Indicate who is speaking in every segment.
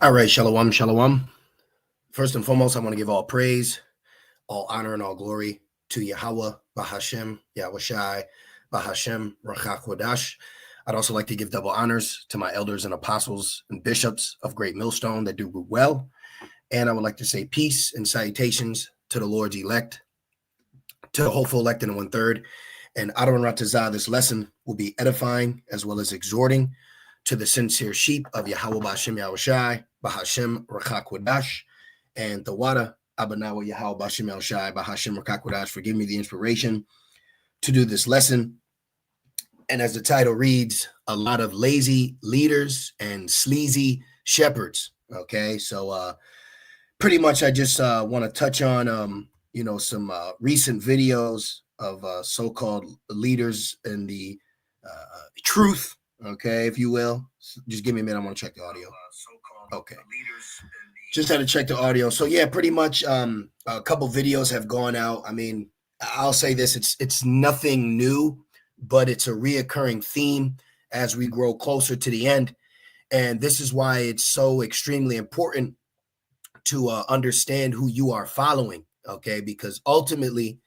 Speaker 1: All right, shalom, shalom. First and foremost, I want to give all praise, all honor, and all glory to Yahweh, Bahashem, Yahweh Shai, Bahashem, Rachak Wadash. I'd also like to give double honors to my elders and apostles and bishops of Great Millstone that do well. And I would like to say peace and salutations to the Lord's elect, to the hopeful elect in the 1/3. And Adon Ratazah, this lesson will be edifying as well as exhorting to the sincere sheep of Yahweh Bahashem Yahweh Shai, Bahashem Rachak Wadash, and the Wada Abanawa Yahweh Bahashem Yahweh Shai, Bahashem Rachak Wadash for giving me the inspiration to do this lesson. And as the title reads, a lot of lazy leaders and sleazy shepherds. Okay, so pretty much I just want to touch on some recent videos of so-called leaders in the truth, okay, if you will. Just give me a minute. I want to check the audio. Okay. Just had to check the audio. So yeah, pretty much a couple videos have gone out. I mean, I'll say this, it's nothing new, but it's a reoccurring theme as we grow closer to the end. And this is why it's so extremely important to understand who you are following, okay? Because ultimately,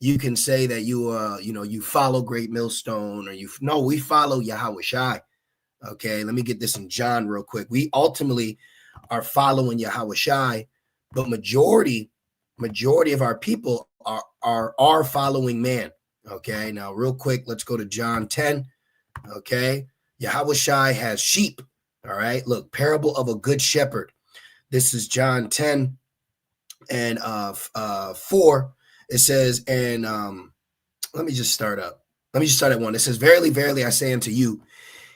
Speaker 1: you can say that you follow Great Millstone, or we follow Yahweh Shai. Okay, let me get this in John real quick. We ultimately are following Yahweh Shai, but majority of our people are following man. Okay, now real quick, let's go to John 10. Okay, Yahweh Shai has sheep. All right, look, parable of a good shepherd. This is John 10 and 4. It says, and let me just start at 1. It says, verily, verily, I say unto you,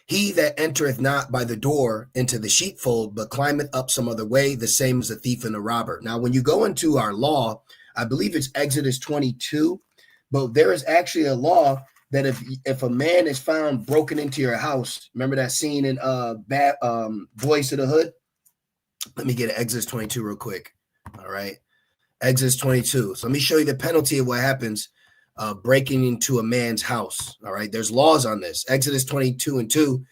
Speaker 1: he that entereth not by the door into the sheepfold, but climbeth up some other way, the same as a thief and a robber. Now, when you go into our law, I believe it's Exodus 22, but there is actually a law that if a man is found broken into your house, remember that scene in Boys to the Hood? Let me get Exodus 22 real quick. All right. Exodus 22. So let me show you the penalty of what happens breaking into a man's house. All right. There's laws on this. Exodus 22 and 2.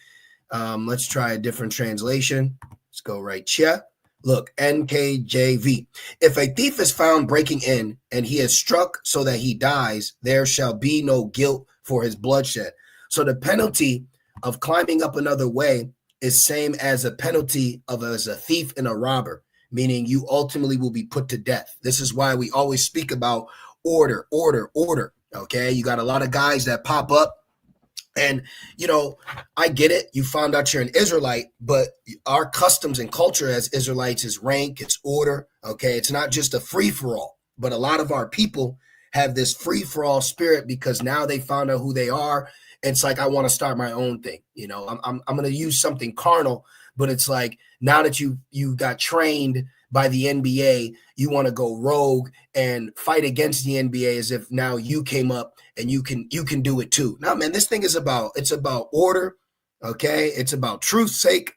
Speaker 1: Let's try a different translation. Let's go right here. Look, NKJV. If a thief is found breaking in and he is struck so that he dies, there shall be no guilt for his bloodshed. So the penalty of climbing up another way is same as a penalty of as a thief and a robber, meaning you ultimately will be put to death. This is why we always speak about order, order, order. Okay, you got a lot of guys that pop up, and I get it. You found out you're an Israelite, but our customs and culture as Israelites is rank, it's order. Okay, it's not just a free for all, but a lot of our people have this free for all spirit because now they found out who they are. It's like, I want to start my own thing. I'm going to use something carnal, but it's like, now that you got trained by the NBA, you want to go rogue and fight against the NBA as if now you came up and you can do it too. Now, man, this thing is about order. Okay. It's about truth's sake.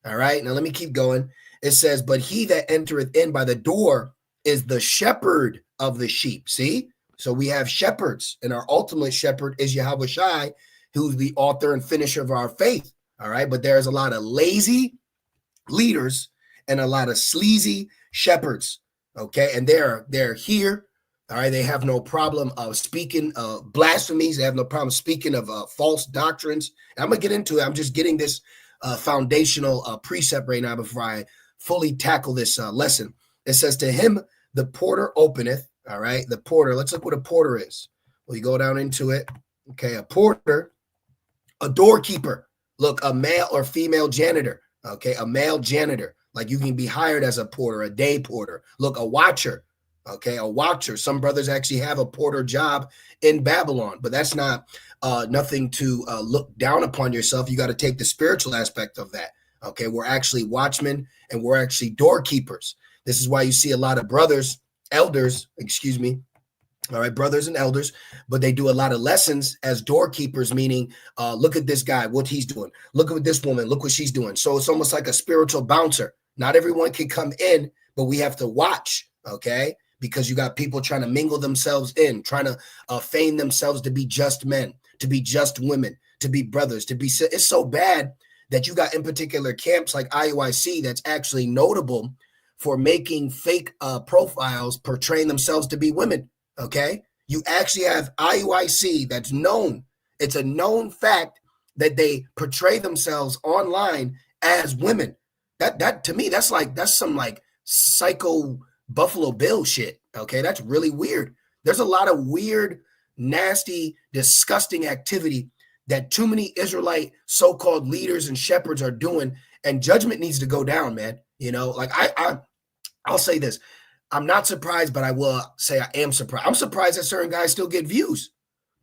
Speaker 1: All right. Now let me keep going. It says, but he that entereth in by the door is the shepherd of the sheep. See? So we have shepherds, and our ultimate shepherd is Yahweh Shai, who's the author and finisher of our faith. All right. But there's a lot of lazy leaders and a lot of sleazy shepherds. Okay. And they're here. All right. They have no problem of speaking of blasphemies. They have no problem speaking of false doctrines. And I'm going to get into it. I'm just getting this foundational precept right now before I fully tackle this lesson. It says, to him, the porter openeth. All right. The porter. Let's look what a porter is. Well, you go down into it. Okay. A porter, a doorkeeper. Look, a male or female janitor. Okay. A male janitor. Like, you can be hired as a porter, a day porter. Look, a watcher. Okay. A watcher. Some brothers actually have a porter job in Babylon, but that's not nothing to look down upon yourself. You got to take the spiritual aspect of that. Okay. We're actually watchmen and we're actually doorkeepers. This is why you see a lot of brothers, elders, all right, brothers and elders, but they do a lot of lessons as doorkeepers, meaning look at this guy, what he's doing. Look at this woman, look what she's doing. So it's almost like a spiritual bouncer. Not everyone can come in, but we have to watch, okay? Because you got people trying to mingle themselves in, trying to feign themselves to be just men, to be just women, to be brothers, to be. It's so bad that you got in particular camps like IUIC that's actually notable for making fake profiles portraying themselves to be women. Okay, you actually have IUIC that's known. It's a known fact that they portray themselves online as women. That to me, that's some like psycho Buffalo Bill shit. Okay, that's really weird. There's a lot of weird, nasty, disgusting activity that too many Israelite so-called leaders and shepherds are doing, and judgment needs to go down, man. You know, like I'll say this. I'm not surprised, but I will say I am surprised. I'm surprised that certain guys still get views.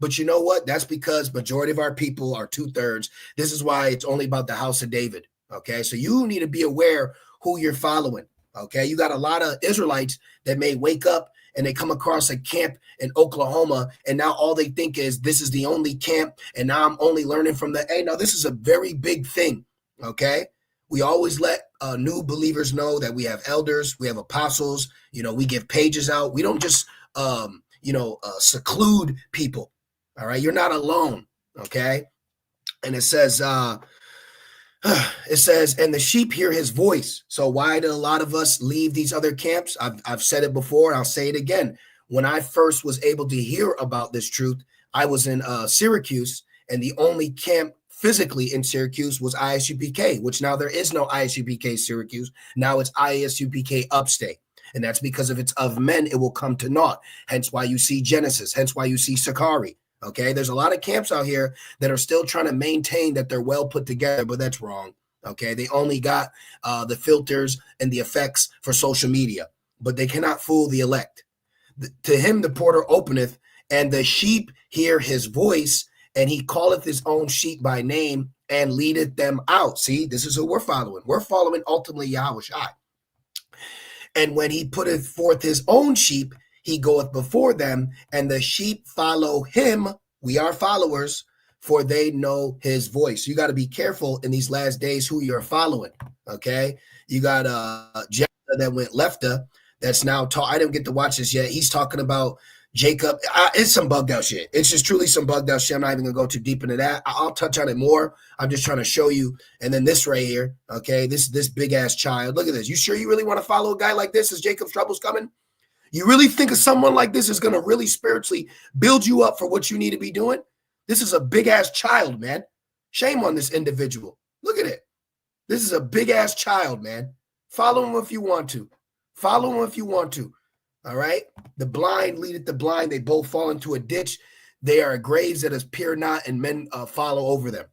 Speaker 1: But you know what? That's because majority of our people are 2/3. This is why it's only about the house of David. Okay, so you need to be aware who you're following. Okay, you got a lot of Israelites that may wake up and they come across a camp in Oklahoma, and now all they think is this is the only camp, and now I'm only learning from the. Hey, no, this is a very big thing. Okay, we always let new believers know that we have elders, we have apostles. You know, we give pages out. We don't just seclude people. All right, you're not alone. Okay, and it says. It says, and the sheep hear his voice. So why did a lot of us leave these other camps? I've said it before. I'll say it again. When I first was able to hear about this truth, I was in Syracuse, and the only camp physically in Syracuse was ISUPK, which now there is no ISUPK Syracuse. Now it's ISUPK Upstate. And that's because if it's of men, it will come to naught. Hence why you see Genesis. Hence why you see Sakari. Okay, there's a lot of camps out here that are still trying to maintain that they're well put together, but that's wrong. Okay, they only got the filters and the effects for social media, but they cannot fool the elect. To him the porter openeth, and the sheep hear his voice, and he calleth his own sheep by name and leadeth them out. See, this is who we're following. We're following ultimately Yahushua. And when he putteth forth his own sheep, he goeth before them, and the sheep follow him. We are followers, for they know his voice. You got to be careful in these last days who you're following. Okay, you got Jephthah that went lefta. That's now I didn't get to watch this yet. He's talking about Jacob. It's some bugged out shit. It's just truly some bugged out shit. I'm not even gonna go too deep into that. I'll touch on it more. I'm just trying to show you. And then this right here, okay, this big ass child. Look at this. You sure you really want to follow a guy like this as Jacob's trouble's coming? You really think of someone like this is going to really spiritually build you up for what you need to be doing? This is a big-ass child, man. Shame on this individual. Look at it. This is a big-ass child, man. Follow him if you want to. Follow him if you want to. All right? The blind leadeth the blind. They both fall into a ditch. They are graves that appear not, and men follow over them.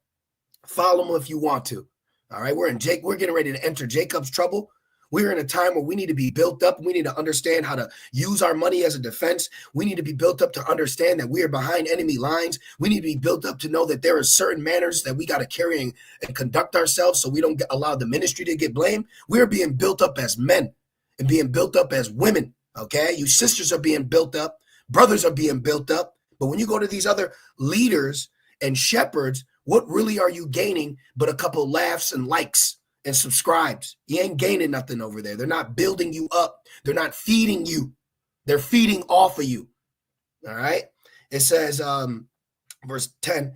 Speaker 1: Follow them if you want to. All right? We're getting ready to enter Jacob's trouble. We're in a time where we need to be built up. We need to understand how to use our money as a defense. We need to be built up to understand that we are behind enemy lines. We need to be built up to know that there are certain manners that we got to carry and conduct ourselves so we don't allow the ministry to get blamed. We're being built up as men and being built up as women, okay? You sisters are being built up. Brothers are being built up. But when you go to these other leaders and shepherds, what really are you gaining but a couple laughs and likes and subscribes? You ain't gaining nothing over there. They're not building you up. They're not feeding you. They're feeding off of you. All right. It says, verse 10,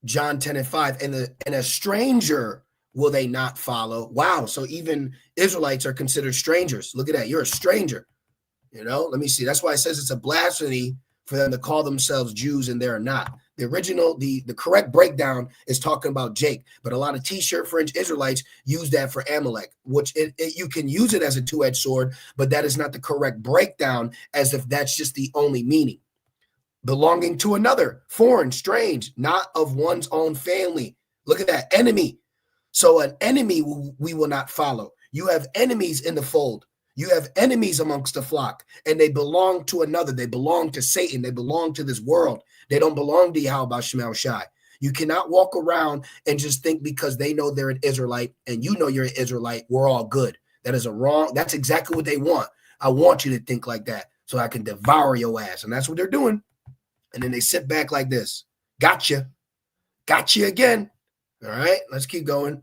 Speaker 1: John 10:5, and a stranger will they not follow. Wow. So even Israelites are considered strangers. Look at that. You're a stranger. You know, let me see. That's why it says it's a blasphemy for them to call themselves Jews and they're not. The original, the correct breakdown is talking about Jake, but a lot of t-shirt French Israelites use that for Amalek, which you can use it as a two-edged sword, but that is not the correct breakdown, as if that's just the only meaning. Belonging to another, foreign, strange, not of one's own family. Look at that, enemy. So an enemy we will not follow. You have enemies in the fold. You have enemies amongst the flock, and they belong to another. They belong to Satan. They belong to this world. They don't belong to Yahweh Shemel Shai. You cannot walk around and just think because they know they're an Israelite and you know you're an Israelite, we're all good. That is that's exactly what they want. I want you to think like that so I can devour your ass. And that's what they're doing. And then they sit back like this. Gotcha. Gotcha again. All right, let's keep going.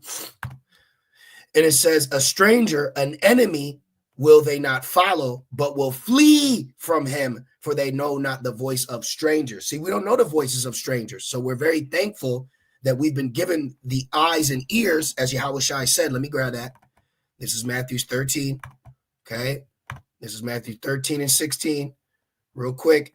Speaker 1: And it says, a stranger, an enemy, will they not follow, but will flee from him, for they know not the voice of strangers. See, we don't know the voices of strangers. So we're very thankful that we've been given the eyes and ears, as Yahushua said. Let me grab that. This is Matthew 13. Okay. This is Matthew 13 and 16. Real quick.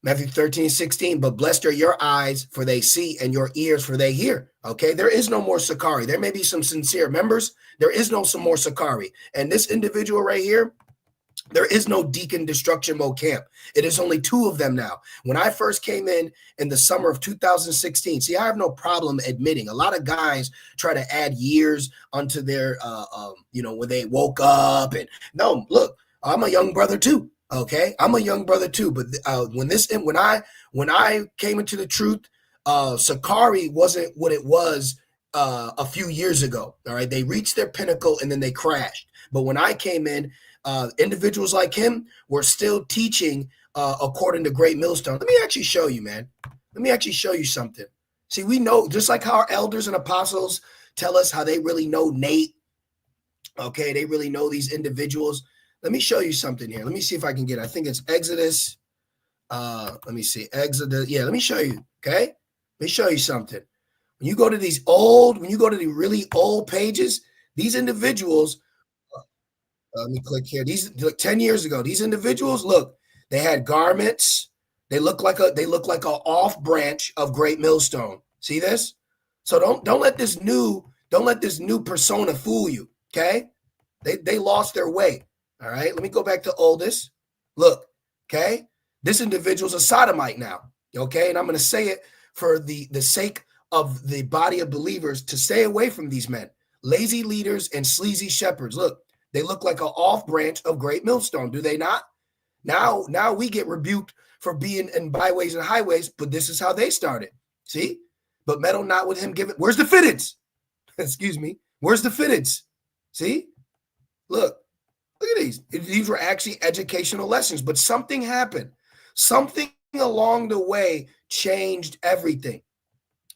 Speaker 1: Matthew 13, 16. But blessed are your eyes, for they see, and your ears, for they hear. Okay. There is no more Sakari. There may be some sincere members. There is no some more Sakari. And this individual right here, there is no Deacon Destruction Mode camp. It is only 2 of them now. When I first came in the summer of 2016, see, I have no problem admitting a lot of guys try to add years onto their, when they woke up. And no, look, I'm a young brother too. Okay, I'm a young brother too. But when I came into the truth, Sakari wasn't what it was a few years ago. All right, they reached their pinnacle and then they crashed. But when I came in, individuals like him were still teaching according to Great Millstone. Let me actually show you, man. Let me actually show you something. See, we know, just like how our elders and apostles tell us how they really know Nate. Okay, they really know these individuals. Let me show you something here. Let me see if I can get it. I think it's Exodus. Let me see. Exodus. Yeah, let me show you. Okay. Let me show you something. When you go to the really old pages, these individuals, let me click here. These look 10 years ago. These individuals, look, they had garments. They look like a off branch of Great Millstone. See this? So don't let this new persona fool you. Okay. They lost their way. All right, let me go back to oldest. Look, okay, this individual's a sodomite now, okay, and I'm going to say it for the sake of the body of believers to stay away from these men, lazy leaders and sleazy shepherds. Look, they look like an off branch of Great Millstone, do they not? Now we get rebuked for being in byways and highways, but this is how they started. See, but meddle not with him. Where's the fitteds? Excuse me. Where's the fitteds? See, look. Look at these. These were actually educational lessons, but something happened. Something along the way changed everything.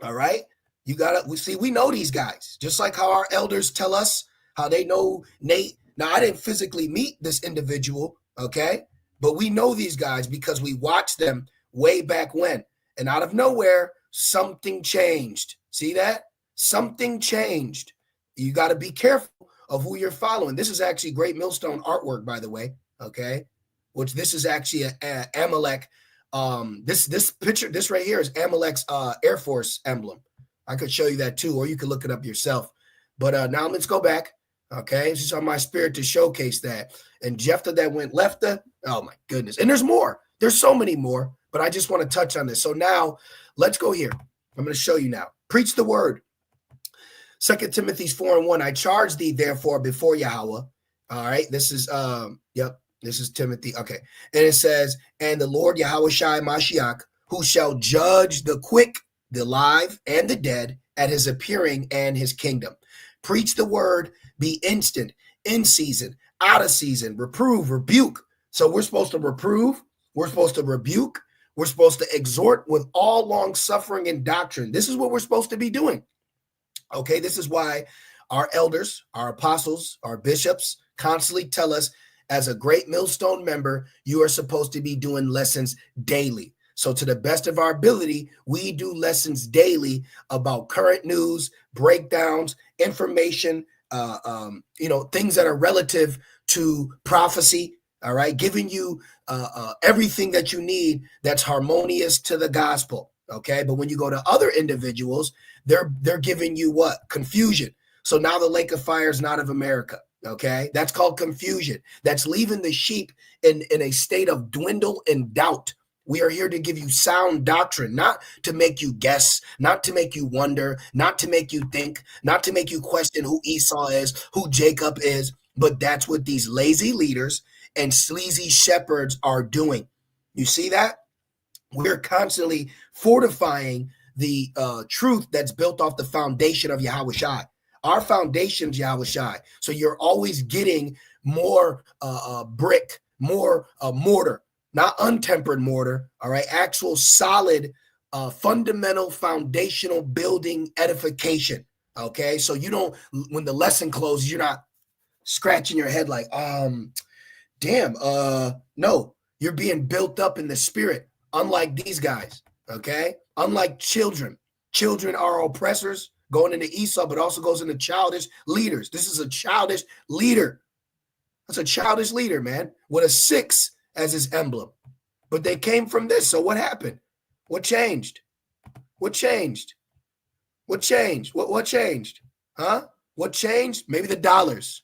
Speaker 1: All right. We know these guys, just like how our elders tell us how they know Nate. Now, I didn't physically meet this individual. Okay. But we know these guys because we watched them way back when. And out of nowhere, something changed. See that? Something changed. You got to be careful of who you're following. This is actually Great Millstone artwork, by the way. Okay, which this is actually a Amalek. This picture, this right here is Amalek's Air Force emblem. I could show you that too, or you could look it up yourself. But now let's go back. Okay, it's just on my spirit to showcase that. And Jephthah that went lefta. Oh my goodness, and there's more. There's so many more, but I just want to touch on this. So now let's go here. I'm going to show you now. Preach the word. 2 Timothy 4:1. I charge thee, therefore, before Yahweh. All right. This is this is Timothy. Okay. And it says, and the Lord Yahushua Mashiach, who shall judge the quick, the alive, and the dead at his appearing and his kingdom. Preach the word, be instant, in season, out of season, reprove, rebuke. So we're supposed to reprove, we're supposed to rebuke, we're supposed to exhort with all long suffering and doctrine. This is what we're supposed to be doing. Okay, this is why our elders, our apostles, our bishops constantly tell us, as a Great Millstone member, you are supposed to be doing lessons daily. So to the best of our ability, we do lessons daily about current news, breakdowns, information, things that are relative to prophecy. All right, giving you everything that you need that's harmonious to the gospel. Okay, but when you go to other individuals, they're giving you what? Confusion. So now the lake of fire is not of America. Okay, that's called confusion. That's leaving the sheep in a state of dwindle and doubt. We are here to give you sound doctrine, not to make you guess, not to make you wonder, not to make you think, not to make you question who Esau is, who Jacob is. But that's what these lazy leaders and sleazy shepherds are doing. You see that? We're constantly fortifying the truth that's built off the foundation of Yahushua. Our foundation is Yahushua. So you're always getting more brick, more mortar, not untempered mortar, all right? Actual solid, fundamental, foundational building edification, okay? So you don't, when the lesson closes, you're not scratching your head like, damn, no, you're being built up in the spirit. Unlike these guys, okay? Unlike children. children are oppressors, going into Esau, but also goes into childish leaders. This is a childish leader. That's a childish leader, man, with a 6 as his emblem. But they came from this. So what happened? What changed? What changed? What changed? What changed? Huh? What changed? Maybe the dollars.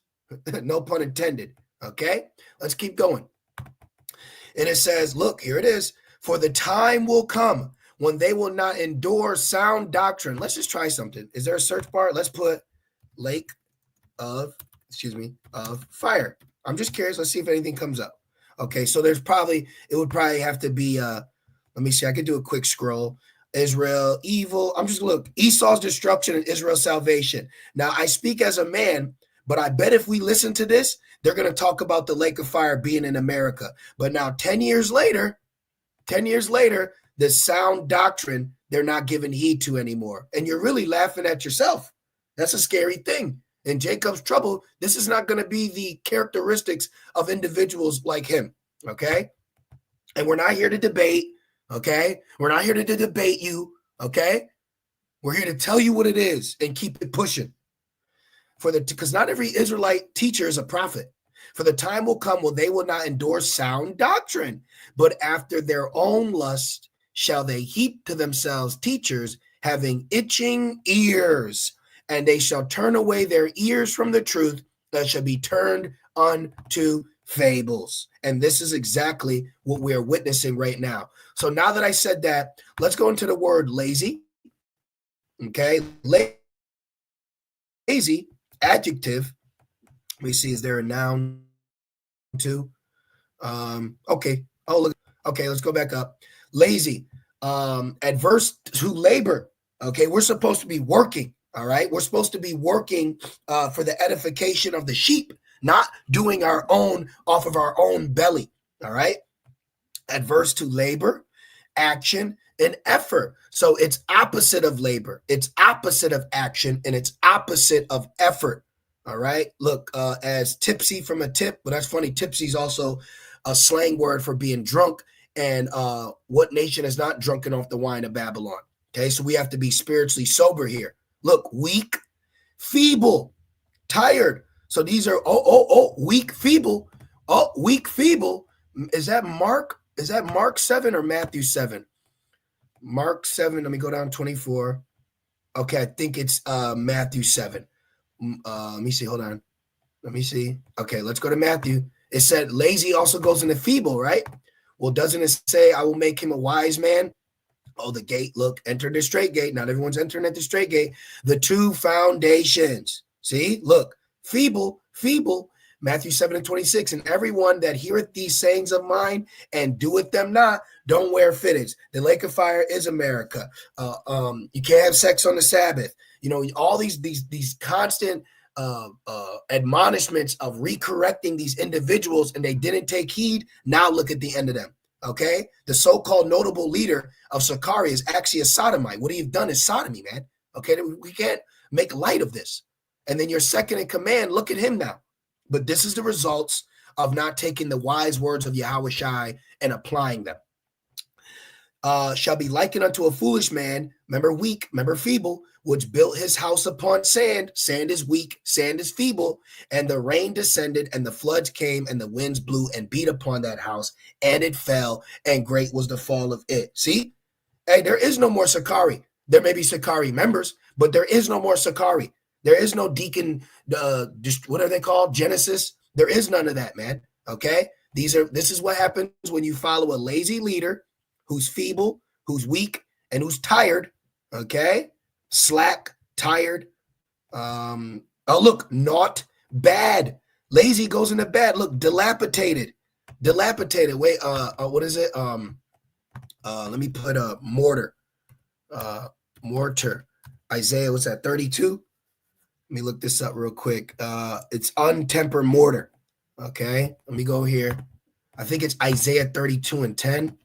Speaker 1: No pun intended. Okay? Let's keep going. And it says, look, here it is. For the time will come when they will not endure sound doctrine. Let's just try something. Is there a search bar? Let's put lake of fire. I'm just curious. Let's see if anything comes up. Okay, so it would probably have to be, let me see. I could do a quick scroll. Israel, evil. I'm just look, Esau's destruction and Israel's salvation. Now, I speak as a man, but I bet if we listen to this, they're going to talk about the lake of fire being in America. But now 10 years later, the sound doctrine, they're not giving heed to anymore. And you're really laughing at yourself. That's a scary thing. In Jacob's trouble, this is not going to be the characteristics of individuals like him, okay? And we're not here to debate, okay? We're not here to debate you, okay? We're here to tell you what it is and keep it pushing. Because not every Israelite teacher is a prophet. For the time will come when they will not endure sound doctrine, but after their own lust shall they heap to themselves teachers having itching ears, and they shall turn away their ears from the truth, that shall be turned unto fables. And this is exactly what we are witnessing right now. So now that I said that, let's go into the word lazy. Okay, lazy, adjective. Let me see, is there a noun too? Okay. Oh, look. Okay, let's go back up. Lazy, adverse to labor. Okay, we're supposed to be working. All right, we're supposed to be working for the edification of the sheep, not doing our own off of our own belly. All right, adverse to labor, action, and effort. So it's opposite of labor, it's opposite of action, and it's opposite of effort. All right, look, as tipsy from a tip, but that's funny. Tipsy is also a slang word for being drunk. And what nation is not drunken off the wine of Babylon? Okay, so we have to be spiritually sober here. Look, weak, feeble, tired. So these are weak, feeble. Oh, weak, feeble. Is that Mark? Is that Mark 7 or Matthew 7? Mark 7. Let me go down 24. Okay, I think it's Matthew 7. Let me see. Hold on. Let me see. Okay, let's go to Matthew. It said lazy also goes into feeble, right? Well, doesn't it say I will make him a wise man? Oh, the gate, look, enter the straight gate. Not everyone's entering at the straight gate. The two foundations. See, look, feeble, Matthew 7:26. And everyone that heareth these sayings of mine and doeth them not, don't wear fittings. The lake of fire is America. You can't have sex on the Sabbath. You know, all these constant admonishments of recorrecting these individuals, and they didn't take heed. Now look at the end of them. Okay, the so-called notable leader of Sakari is actually a sodomite. What he's done is sodomy, man. Okay, we can't make light of this. And then your second in command, look at him now. But this is the results of not taking the wise words of Yahweh Shai and applying them. Shall be likened unto a foolish man, remember weak, remember feeble, which built his house upon sand. Sand is weak, sand is feeble, and the rain descended, and the floods came, and the winds blew and beat upon that house, and it fell, and great was the fall of it. See? Hey, there is no more Sakari. There may be Sakari members, but there is no more Sakari. There is no deacon, what are they called? Genesis. There is none of that, man. Okay? This is what happens when you follow a lazy leader who's feeble, who's weak, and who's tired. Okay? Slack, tired. Look, not bad. Lazy goes into bad. Look, dilapidated. Wait, what is it? Let me put a mortar. Mortar. Isaiah, what's that? 32. Let me look this up real quick. It's untempered mortar. Okay, let me go here. I think it's Isaiah 32 and 10.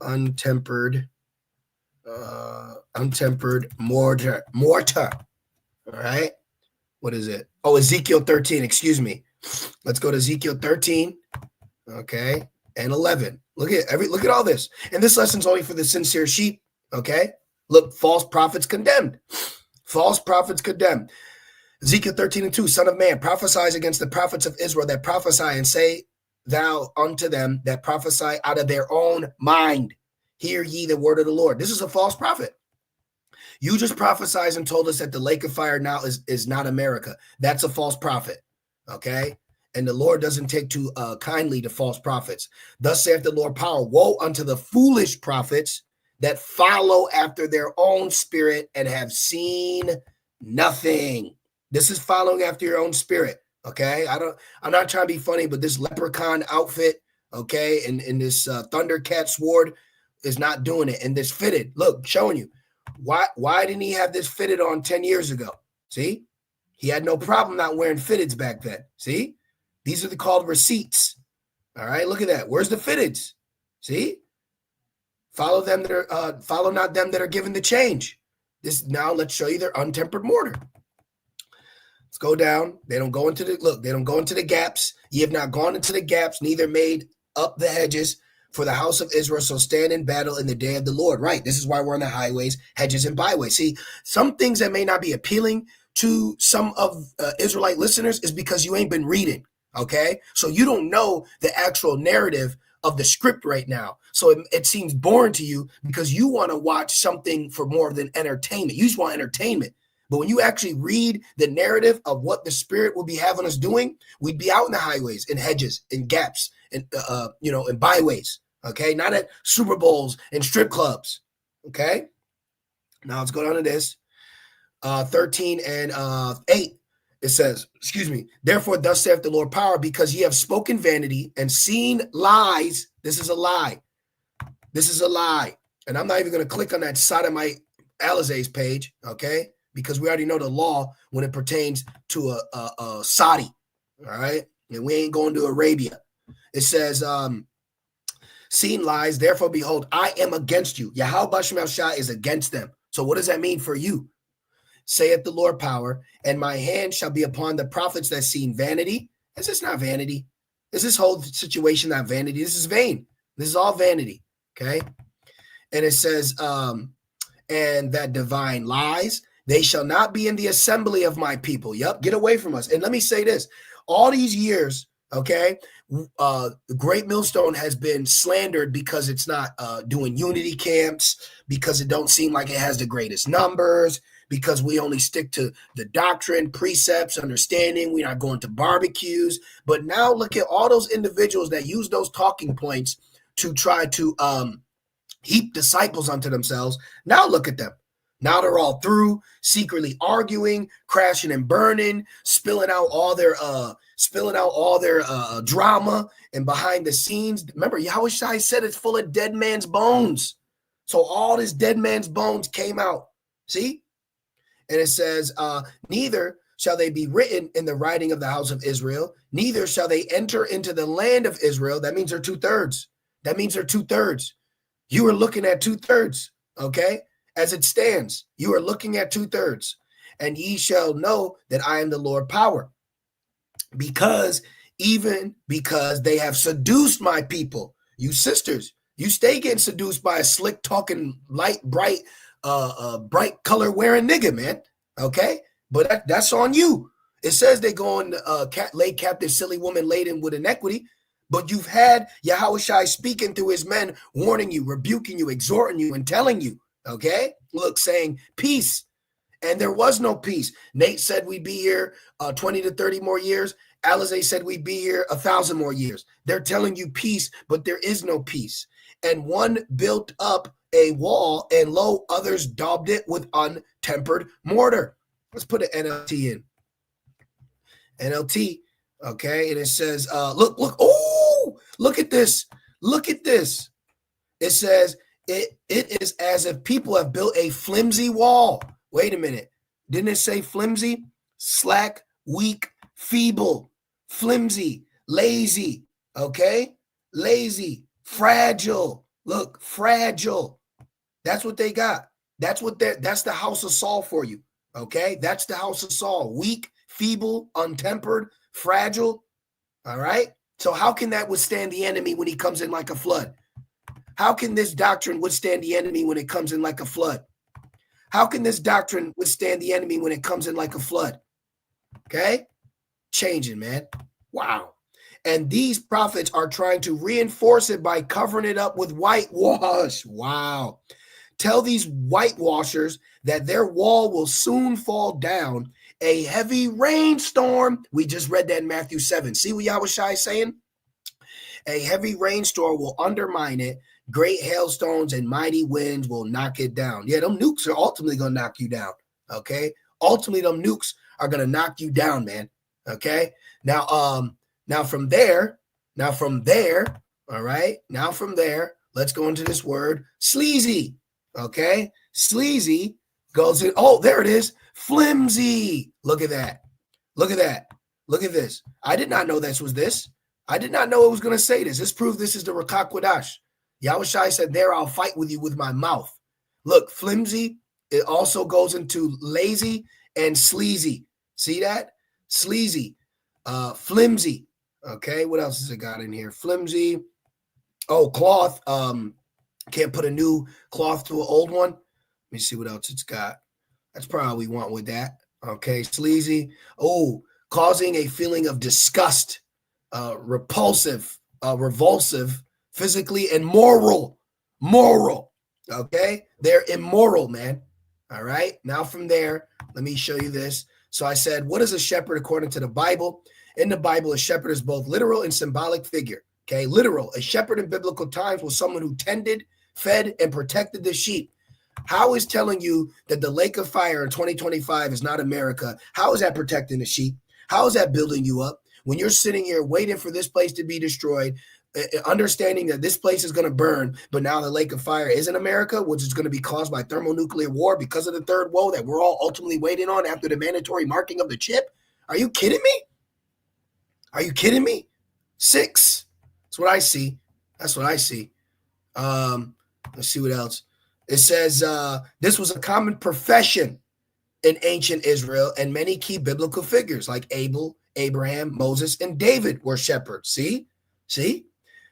Speaker 1: Untempered mortar. All right. What is it? Oh, Ezekiel 13. Excuse me. Let's go to Ezekiel 13. Okay. And 11. Look at all this. And this lesson's only for the sincere sheep. Okay. Look, false prophets condemned. False prophets condemned. Ezekiel 13:2, Son of man, prophesies against the prophets of Israel that prophesy, and say thou unto them that prophesy out of their own mind, hear ye the word of the Lord. This is a false prophet. You just prophesied and told us that the lake of fire now is not America. That's a false prophet, okay? And the Lord doesn't take too kindly to false prophets. Thus saith the Lord power, woe unto the foolish prophets that follow after their own spirit and have seen nothing. This is following after your own spirit, okay? I'm not trying to be funny, but this leprechaun outfit, okay, and this Thundercat sword is not doing it. And this fitted, look, showing you. Why didn't he have this fitted on 10 years ago? See? He had no problem not wearing fitteds back then. See? These are called receipts. All right, look at that. Where's the fitteds? See? Follow them that are follow not them that are given the change. This now let's show you their untempered mortar. Let's go down. They don't go into the gaps. Ye have not gone into the gaps, neither made up the hedges for the house of Israel, so stand in battle in the day of the Lord. Right. This is why we're on the highways, hedges, and byways. See, some things that may not be appealing to some of Israelite listeners is because you ain't been reading. Okay. So you don't know the actual narrative of the script right now. So it seems boring to you because you want to watch something for more than entertainment. You just want entertainment. But when you actually read the narrative of what the Spirit will be having us doing, we'd be out in the highways, in hedges, in gaps, and in byways. Okay, not at Super Bowls and strip clubs. Okay, now let's go down to this 13 and 8. It says, therefore, thus saith the Lord power, because ye have spoken vanity and seen lies. This is a lie. This is a lie. And I'm not even going to click on that sodomite Alizé's page. Okay. Because we already know the law when it pertains to a Saudi, all right? And we ain't going to Arabia. It says, seen lies, therefore behold, I am against you. Yahweh Bashem Shai is against them. So what does that mean for you? Saith the Lord power, and my hand shall be upon the prophets that seen vanity. Is this not vanity? Is this whole situation not vanity? This is vain. This is all vanity, okay? And it says, and that divine lies, they shall not be in the assembly of my people. Yep, get away from us. And let me say this. All these years, okay, the Great Millstone has been slandered because it's not doing unity camps, because it don't seem like it has the greatest numbers, because we only stick to the doctrine, precepts, understanding. We're not going to barbecues. But now look at all those individuals that use those talking points to try to heap disciples unto themselves. Now look at them. Now they're all through, secretly arguing, crashing and burning, spilling out all their drama, and behind the scenes. Remember, Yahweh Shai said it's full of dead man's bones. So all this dead man's bones came out. See? And it says, neither shall they be written in the writing of the house of Israel, neither shall they enter into the land of Israel. That means they're 2/3. That means they're 2/3. You are looking at 2/3, okay? As it stands, you are looking at 2/3, and ye shall know that I am the Lord power, because they have seduced my people. You sisters, you stay getting seduced by a slick talking, light, bright color wearing nigga, man. Okay, but that's on you. It says they go on lay captive silly woman laden with iniquity. But you've had Yahweh Shai speaking through his men, warning you, rebuking you, exhorting you, and telling you. Okay, look, saying peace, and there was no peace. Nate said we'd be here 20 to 30 more years. Alizé said we'd be here 1,000 more years. They're telling you peace, but there is no peace. And one built up a wall, and lo, others daubed it with untempered mortar. Let's put an NLT in. NLT, okay, and it says, look, oh, look at this. Look at this. It says, It is as if people have built a flimsy wall. Wait a minute. Didn't it say flimsy? Slack, weak, feeble, flimsy, lazy. Okay? Lazy, fragile. Look, fragile. That's what they got. That's the house of Saul for you. Okay? That's the house of Saul. Weak, feeble, untempered, fragile. All right? So how can that withstand the enemy when he comes in like a flood? How can this doctrine withstand the enemy when it comes in like a flood? How can this doctrine withstand the enemy when it comes in like a flood? Okay? Changing, man. Wow. And these prophets are trying to reinforce it by covering it up with whitewash. Wow. Tell these whitewashers that their wall will soon fall down. A heavy rainstorm. We just read that in Matthew 7. See what Yahushua is saying? A heavy rainstorm will undermine it. Great hailstones and mighty winds will knock it down. Yeah, them nukes are ultimately going to knock you down. Okay? Ultimately, them nukes are going to knock you down, man. Okay? Now from there, all right? Now from there, let's go into this word, sleazy. Okay? Sleazy goes in. Oh, there it is. Flimsy. Look at that. Look at that. Look at this. I did not know this was this. I did not know it was going to say this. This proves this is the Rakak Wadash. Yahushua said, there I'll fight with you with my mouth. Look, flimsy, it also goes into lazy and sleazy. See that? Sleazy, flimsy. Okay, what else has it got in here? Flimsy. Oh, cloth. Can't put a new cloth to an old one. Let me see what else it's got. That's probably what we want with that. Okay, sleazy. Oh, causing a feeling of disgust, repulsive, revulsive, physically and moral. Okay, they're immoral, man. All right, now from there, let me show you this. So I said, what is a shepherd according to the Bible? In the Bible, a shepherd is both literal and symbolic figure. Okay, literal. A shepherd in biblical times was someone who tended, fed, and protected the sheep. How is telling you that the lake of fire in 2025 is not America? How is that protecting the sheep? How is that building you up? When you're sitting here waiting for this place to be destroyed, understanding that this place is going to burn, but now the lake of fire isn't America, which is going to be caused by thermonuclear war because of the third woe that we're all ultimately waiting on after the mandatory marking of the chip. Are you kidding me? Are you kidding me? 6. That's what I see. That's what I see. Let's see what else. It says this was a common profession in ancient Israel, and many key biblical figures like Abel, Abraham, Moses, and David were shepherds. See?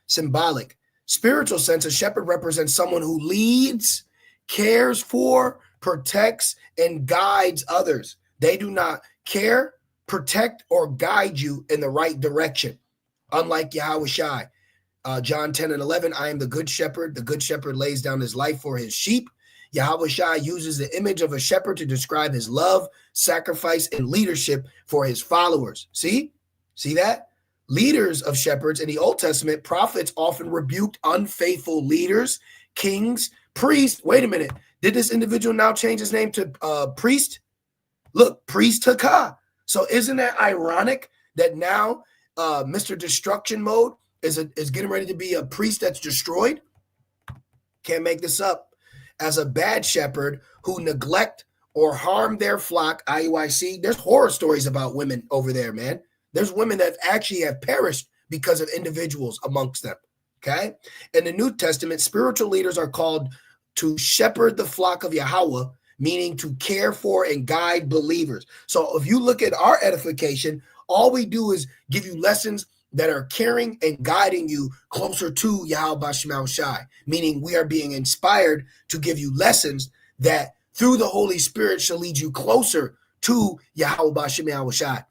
Speaker 1: Symbolic. Spiritual sense, a shepherd represents someone who leads, cares for, protects, and guides others. They do not care, protect, or guide you in the right direction. Unlike Yahushua. John 10 and 11, I am the good shepherd. The good shepherd lays down his life for his sheep. Yahushua uses the image of a shepherd to describe his love, sacrifice, and leadership for his followers. See that? Leaders of shepherds in the Old Testament, prophets often rebuked unfaithful leaders, kings, priests. Wait a minute. Did this individual now change his name to priest? Look, priest Hakah. So isn't that ironic that now Mr. Destruction Mode is getting ready to be a priest that's destroyed? Can't make this up. As a bad shepherd who neglect or harm their flock, IUIC, there's horror stories about women over there, man. There's women that actually have perished because of individuals amongst them, okay? In the New Testament, spiritual leaders are called to shepherd the flock of Yahweh, meaning to care for and guide believers. So if you look at our edification, all we do is give you lessons that are caring and guiding you closer to Yahweh Bashim Shai, meaning we are being inspired to give you lessons that through the Holy Spirit shall lead you closer to Yahweh Bashim Shai.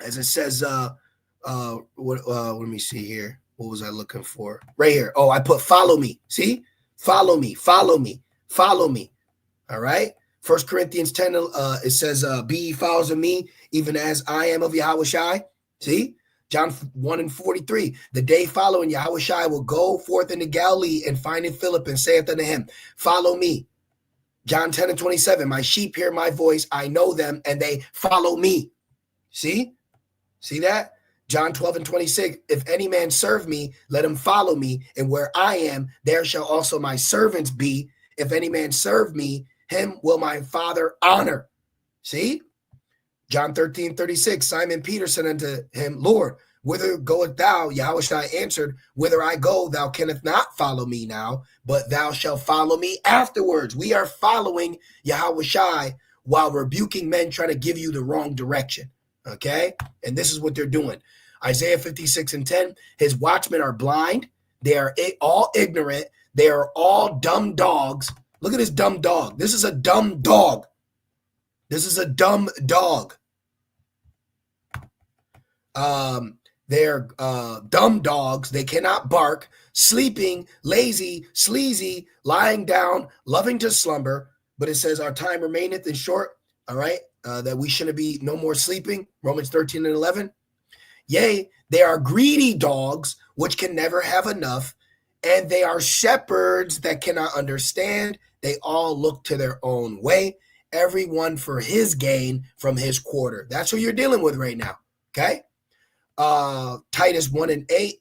Speaker 1: As it says, let me see here. What was I looking for? Right here. Oh, I put follow me. See? Follow me. All right. 1 Corinthians 10, it says, be ye followers of me, even as I am of Yahweh Shai. See? John 1 and 43, the day following Yahweh Shai will go forth into Galilee and finding Philip and saith unto him, follow me. John 10 and 27, my sheep hear my voice, I know them, and they follow me. See that? John 12 and 26, if any man serve me, let him follow me, and where I am, there shall also my servants be. If any man serve me, him will my Father honor. See? John 13, 36, Simon Peter said unto him, Lord, whither goest thou? Yahushua answered, whither I go, thou canst not follow me now, but thou shalt follow me afterwards. We are following Yahushua while rebuking men trying to give you the wrong direction. Okay? And this is what they're doing. Isaiah 56 and 10, his watchmen are blind. They are all ignorant. They are all dumb dogs. Look at this dumb dog. This is a dumb dog. This is a dumb dog. They're dumb dogs. They cannot bark, sleeping, lazy, sleazy, lying down, loving to slumber. But it says our time remaineth in short. All right. That we shouldn't be no more sleeping. Romans 13 and 11. Yea, they are greedy dogs, which can never have enough. And they are shepherds that cannot understand. They all look to their own way, everyone for his gain from his quarter. That's what you're dealing with right now. Okay. Titus 1 and 8,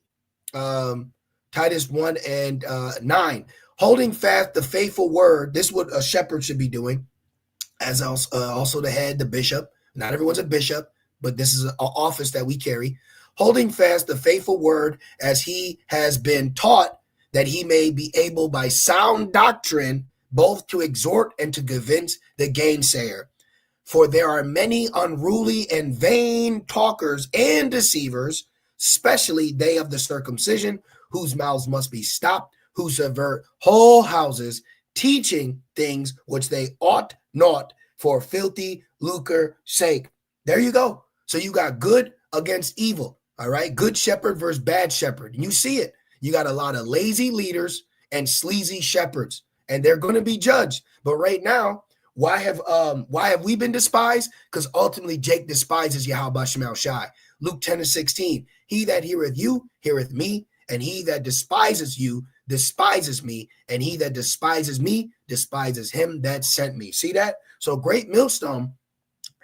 Speaker 1: Titus 1 and 9, holding fast the faithful word. This is what a shepherd should be doing, as also the head, the bishop. Not everyone's a bishop, but this is an office that we carry. Holding fast the faithful word as he has been taught, that he may be able by sound doctrine both to exhort and to convince the gainsayer. For there are many unruly and vain talkers and deceivers, especially they of the circumcision, whose mouths must be stopped, who subvert whole houses, teaching things which they ought not, for filthy lucre sake. There you go. So you got good against evil. All right. Good shepherd versus bad shepherd. And you see it. You got a lot of lazy leaders and sleazy shepherds, and they're going to be judged. But right now, why have we been despised? Because ultimately Jake despises Yahweh Shemel Shai. Luke 10 and 16. He that heareth you heareth me, and he that despises you despises me, and he that despises me despises him that sent me. See that? So Great Millstone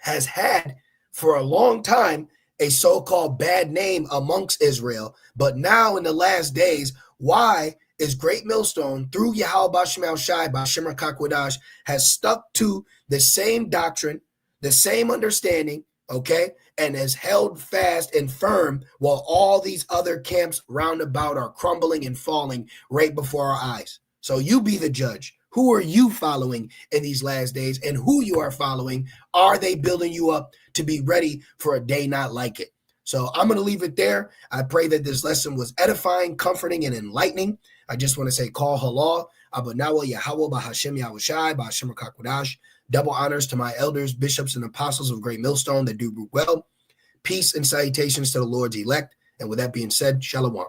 Speaker 1: has had for a long time a so-called bad name amongst Israel, but now in the last days, why is Great Millstone through Yahweh Shemel Shai by Shemar Kakwadash has stuck to the same doctrine, the same understanding, okay, and has held fast and firm while all these other camps round about are crumbling and falling right before our eyes. So you be the judge. Who are you following in these last days, and who you are following? Are they building you up to be ready for a day not like it? So I'm going to leave it there. I pray that this lesson was edifying, comforting, and enlightening. I just want to say, call halal, Abunawa Yahweh, Bahashem Yahushai, Bahashem Kakwadash. Double honors to my elders, bishops, and apostles of Great Millstone that do well. Peace and salutations to the Lord's elect. And with that being said, shalom.